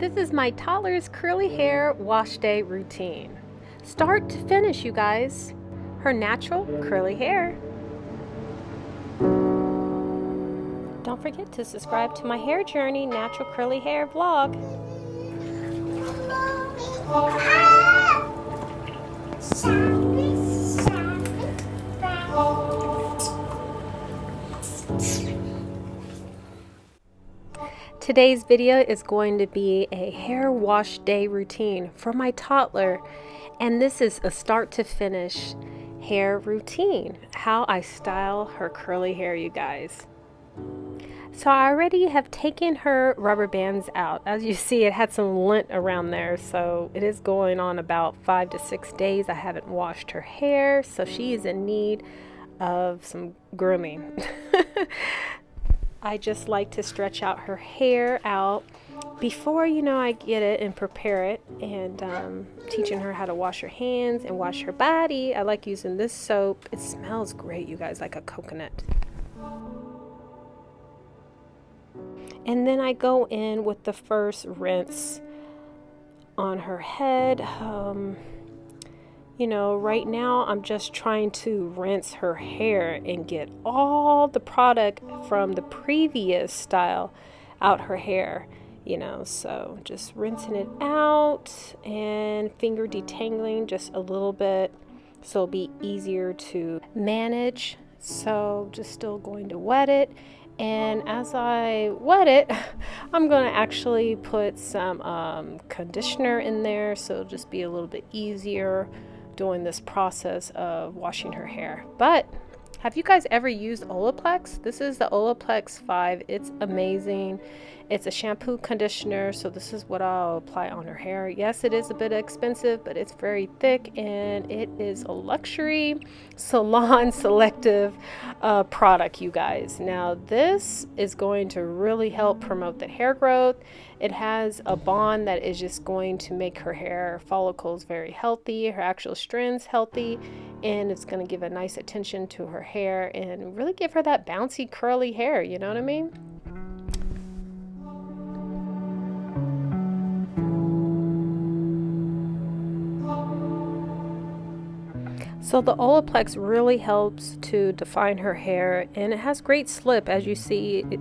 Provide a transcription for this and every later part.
This is my toddler's curly hair wash day routine. Start to finish, you guys. Her natural curly hair. Don't forget to subscribe to my hair journey natural curly hair vlog. Today's video is going to be a hair wash day routine for my toddler, and this is a start to finish hair routine, how I style her curly hair, you guys. So I already have taken her rubber bands out. As you see, it had some lint around there, so it is going on about 5 to 6 days. I haven't washed her hair, so she is in need of some grooming. I just like to stretch out her hair out before, I get it and prepare it, and teaching her how to wash her hands and wash her body. I like using this soap. It smells great, you guys, like a coconut. And then I go in with the first rinse on her head. Right now I'm just trying to rinse her hair and get all the product from the previous style out her hair, so just rinsing it out and finger detangling just a little bit so it'll be easier to manage. So just still going to wet it, and as I wet it, I'm going to actually put some conditioner in there, so it'll just be a little bit easier doing this process of washing her hair. But have you guys ever used Olaplex? This is the Olaplex 5. It's amazing. It's a shampoo conditioner, so this is what I'll apply on her hair. Yes, it is a bit expensive, but it's very thick, and it is a luxury salon selective product, you guys. Now this is going to really help promote the hair growth. It has a bond that is just going to make her hair follicles very healthy, her actual strands healthy, and it's going to give a nice attention to her hair and really give her that bouncy curly hair, you know what I mean? So the Olaplex really helps to define her hair, and it has great slip. As you see, it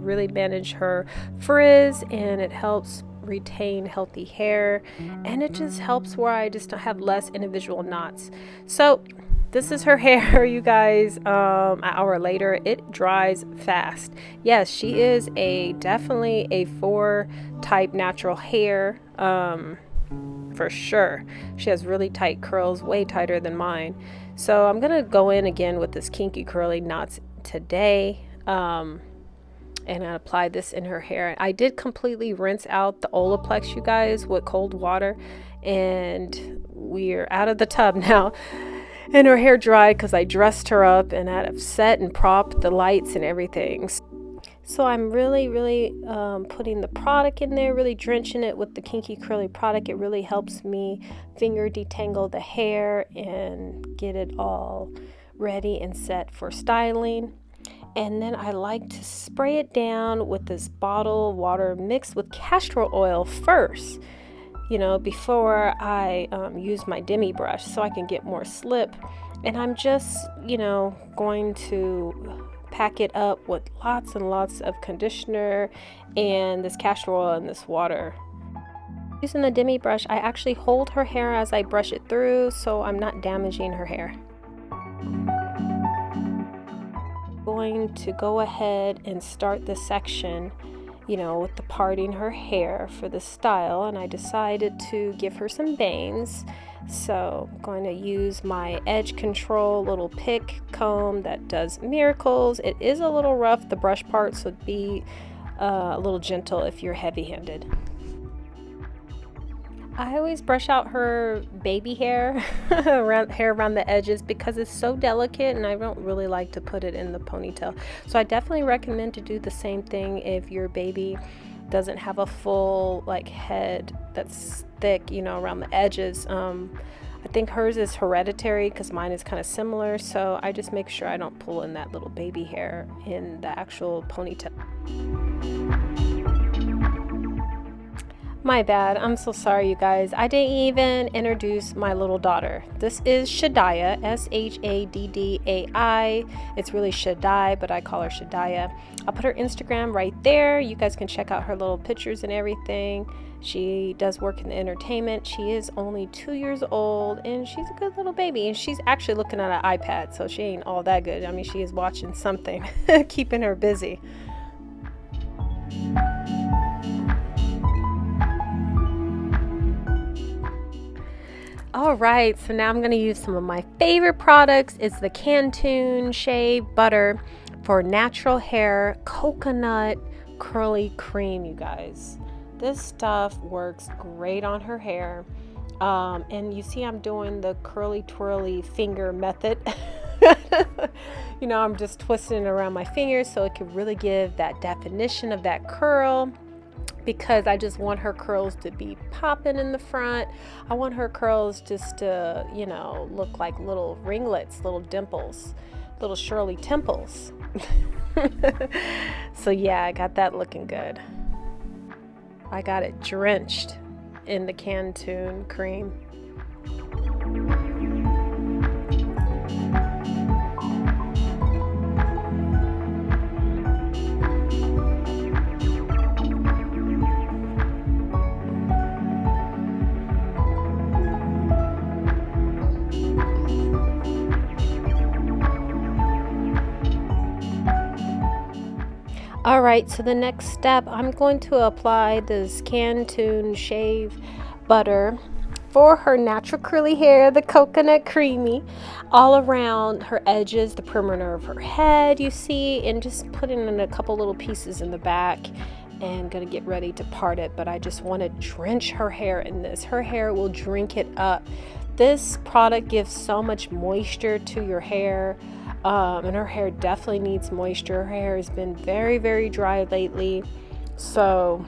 really manages her frizz, and it helps retain healthy hair, and it just helps where I just have less individual knots. So this is her hair, you guys. An hour later, it dries fast. Yes, she is definitely a 4 type natural hair. For sure. She has really tight curls, way tighter than mine. So I'm gonna go in again with this kinky curly knots today, and I apply this in her hair. I did completely rinse out the Olaplex, you guys, with cold water, and we're out of the tub now. And her hair dried because I dressed her up and had it set and propped the lights and everything. So I'm really putting the product in there, really drenching it with the kinky curly product. It really helps me finger detangle the hair and get it all ready and set for styling. And then I like to spray it down with this bottle water mixed with castor oil first, before I use my demi brush so I can get more slip. And I'm just, going to pack it up with lots and lots of conditioner and this castor oil and this water. Using the demi brush, I actually hold her hair as I brush it through, so I'm not damaging her hair. Going to go ahead and start the section, with the parting her hair for the style, and I decided to give her some bangs. So I'm going to use my edge control little pick comb that does miracles. It is a little rough, the brush part, so be a little gentle if you're heavy-handed. I always brush out her baby hair around the edges because it's so delicate, and I don't really like to put it in the ponytail. So I definitely recommend to do the same thing if your baby doesn't have a full head that's thick, around the edges. I think hers is hereditary because mine is kind of similar, so I just make sure I don't pull in that little baby hair in the actual ponytail. My bad. I'm so sorry, you guys. I didn't even introduce my little daughter. This is Shaddai, Shaddai. It's really Shaddai, but I call her Shaddai. I'll put her Instagram right there. You guys can check out her little pictures and everything. She does work in the entertainment. She is only 2 years old, and she's a good little baby. And she's actually looking at an iPad, so she ain't all that good. I mean, she is watching something, keeping her busy. All right, so now I'm going to use some of my favorite products. It's the Cantoon Shave Butter for natural hair coconut curly cream, you guys. This stuff works great on her hair. And you see I'm doing the curly twirly finger method. You know, I'm just twisting it around my fingers so it can really give that definition of that curl. Because I just want her curls to be popping in the front. I want her curls just to, you know, look like little ringlets, little dimples, little Shirley Temples. So yeah, I got that looking good. I got it drenched in the Cantoon cream. All right, so the next step, I'm going to apply this Cantoon Shave Butter for her natural curly hair, the coconut creamy, all around her edges, the perimeter of her head, you see, and just putting in a couple little pieces in the back and gonna get ready to part it. But I just want to drench her hair in this. Her hair will drink it up. This product gives so much moisture to your hair. And her hair definitely needs moisture. Her hair has been very, very dry lately. So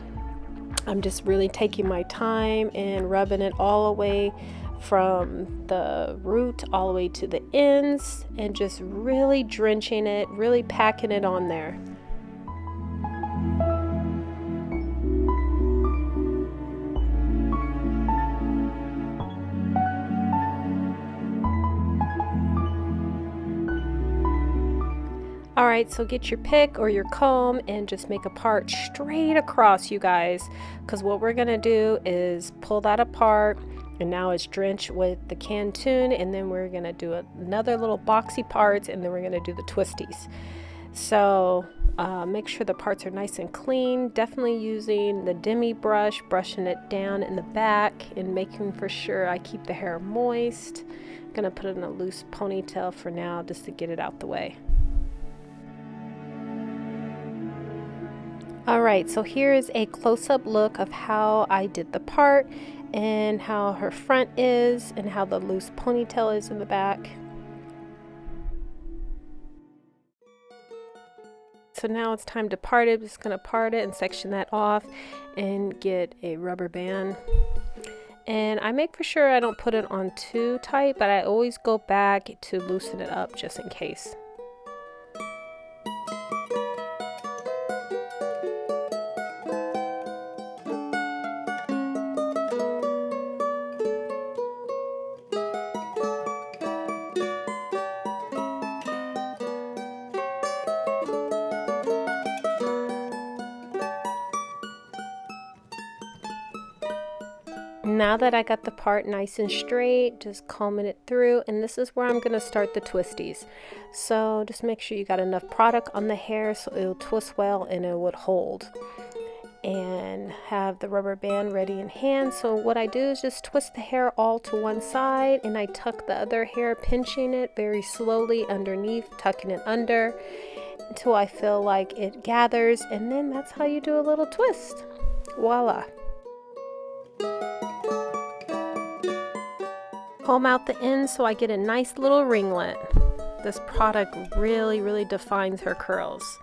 I'm just really taking my time and rubbing it all the way from the root all the way to the ends and just really drenching it, really packing it on there. All right, so get your pick or your comb and just make a part straight across, you guys, because what we're gonna do is pull that apart, and now it's drenched with the Cantoon, and then we're gonna do another little boxy parts, and then we're gonna do the twisties. So make sure the parts are nice and clean. Definitely using the demi brush, brushing it down in the back and making for sure I keep the hair moist. I'm gonna put it in a loose ponytail for now just to get it out the way. All right, so here's a close-up look of how I did the part and how her front is and how the loose ponytail is in the back. So now it's time to part it. I'm just going to part it and section that off and get a rubber band. And I make for sure I don't put it on too tight, but I always go back to loosen it up just in case. Now that I got the part nice and straight, just combing it through, and this is where I'm going to start the twisties. So just make sure you got enough product on the hair so it'll twist well and it would hold. And have the rubber band ready in hand. So what I do is just twist the hair all to one side, and I tuck the other hair, pinching it very slowly underneath, tucking it under until I feel like it gathers, and then that's how you do a little twist. Voila. Comb out the ends so I get a nice little ringlet. This product really, really defines her curls.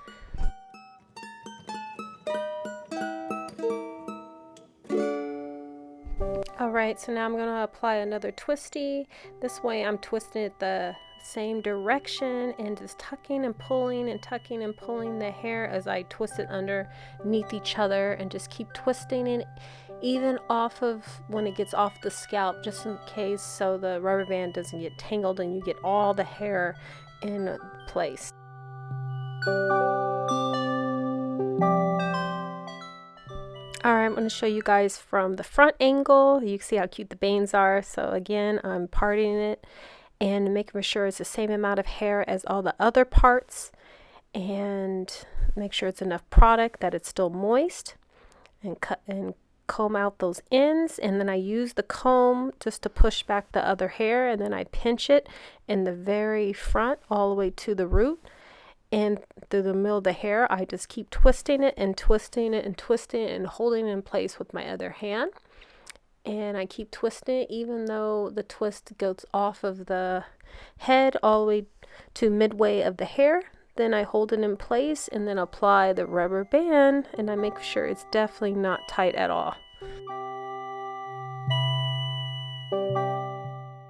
Alright, so now I'm going to apply another twisty. This way I'm twisting it the same direction and just tucking and pulling and tucking and pulling the hair as I twist it underneath each other, and just keep twisting it even off of when it gets off the scalp, just in case, so the rubber band doesn't get tangled and you get all the hair in place. Alright, I'm going to show you guys from the front angle. You can see how cute the bangs are. So again, I'm parting it and making sure it's the same amount of hair as all the other parts, and make sure it's enough product that it's still moist, and cut and comb out those ends. And then I use the comb just to push back the other hair, and then I pinch it in the very front all the way to the root. And through the middle of the hair, I just keep twisting it and twisting it and twisting it and holding it in place with my other hand. And I keep twisting it even though the twist goes off of the head all the way to midway of the hair. Then I hold it in place and then apply the rubber band, and I make sure it's definitely not tight at all.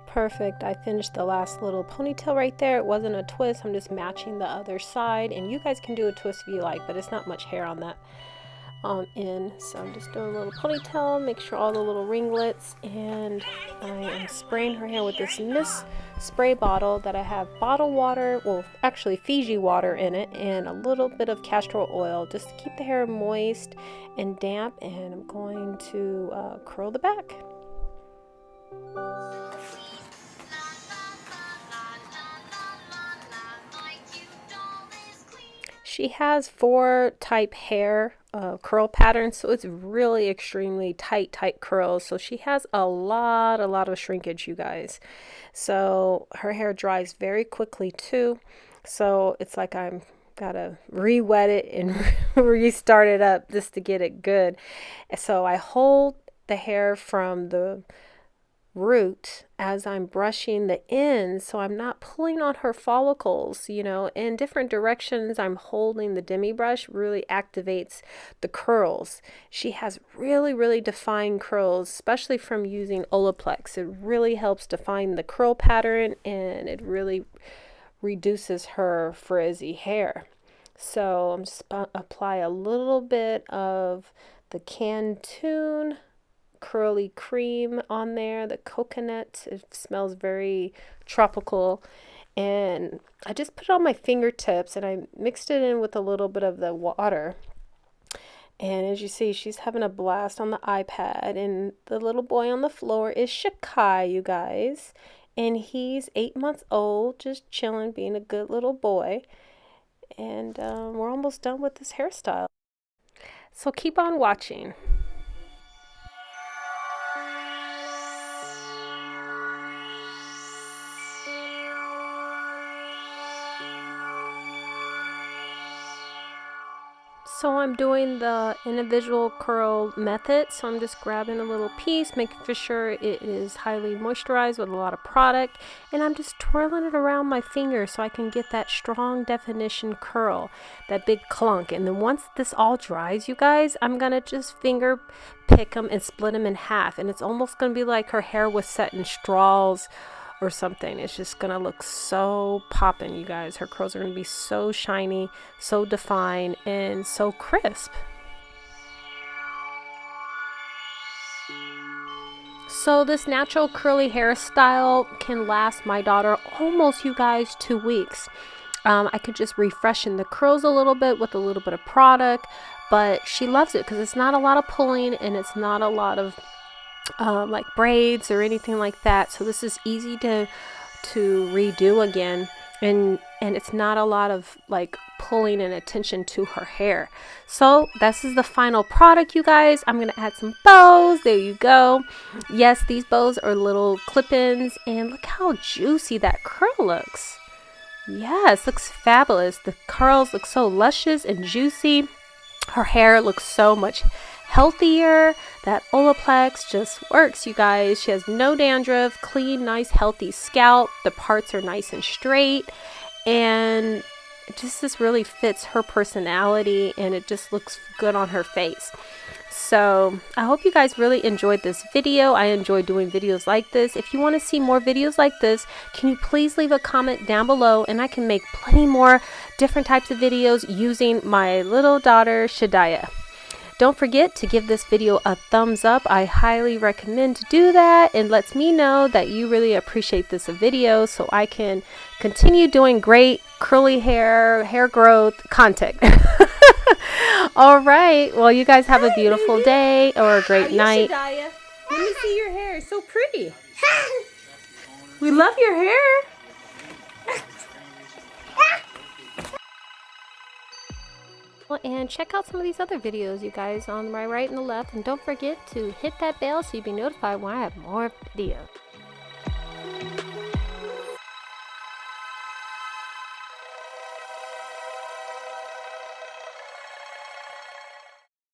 Perfect. I finished the last little ponytail right there. It wasn't a twist. I'm just matching the other side, and you guys can do a twist if you like, but it's not much hair on that end. So I'm just doing a little ponytail, make sure all the little ringlets, and I am spraying her hair with this mist spray bottle that I have bottled water, well actually Fiji water in it, and a little bit of castor oil just to keep the hair moist and damp. And I'm going to curl the back. She has 4 type hair curl patterns, so it's really extremely tight curls. So she has a lot of shrinkage, you guys. So her hair dries very quickly too. So it's like I'm gotta re-wet it and restart it up just to get it good. So I hold the hair from the root as I'm brushing the ends, so I'm not pulling on her follicles, you know. In different directions I'm holding the demi brush really activates the curls. She has really defined curls, especially from using Olaplex. It really helps define the curl pattern, and it really reduces her frizzy hair. So I'm just apply a little bit of the Cantoon curly cream on there, the coconut. It smells very tropical, and I just put it on my fingertips and I mixed it in with a little bit of the water. And as you see, she's having a blast on the iPad, and the little boy on the floor is Shaddai, you guys, and he's 8 months old, just chilling, being a good little boy. And we're almost done with this hairstyle, so keep on watching. So I'm doing the individual curl method. So I'm just grabbing a little piece, making for sure it is highly moisturized with a lot of product, and I'm just twirling it around my finger so I can get that strong definition curl, that big clunk. And then once this all dries, you guys, I'm gonna just finger pick them and split them in half, and it's almost gonna be like her hair was set in straws or something. It's just gonna look so poppin', you guys. Her curls are gonna be so shiny, so defined, and so crisp. So this natural curly hairstyle can last my daughter almost, you guys, 2 weeks. I could just refreshen the curls a little bit with a little bit of product, but she loves it because it's not a lot of pulling and it's not a lot of like braids or anything like that. So this is easy to redo again, and it's not a lot of like pulling and attention to her hair. So this is the final product, you guys. I'm gonna add some bows. There you go. Yes, these bows are little clip-ins, and look how juicy that curl looks. Yes, looks fabulous. The curls look so luscious and juicy. Her hair looks so much healthier. That Olaplex just works, you guys. She has no dandruff, clean, nice, healthy scalp. The parts are nice and straight, and just this really fits her personality, and it just looks good on her face. So I hope you guys really enjoyed this video. I enjoy doing videos like this. If you want to see more videos like this, can you please leave a comment down below, and I can make plenty more different types of videos using my little daughter Shaddai. Don't forget to give this video a thumbs up. I highly recommend to do that. It lets me know that you really appreciate this video so I can continue doing great curly hair growth content. All right. Well, you guys have a beautiful day or a great night. Shaddai? Let me see your hair. It's so pretty. We love your hair. And check out some of these other videos, you guys, on my right and the left. And don't forget to hit that bell so you'll be notified when I have more videos.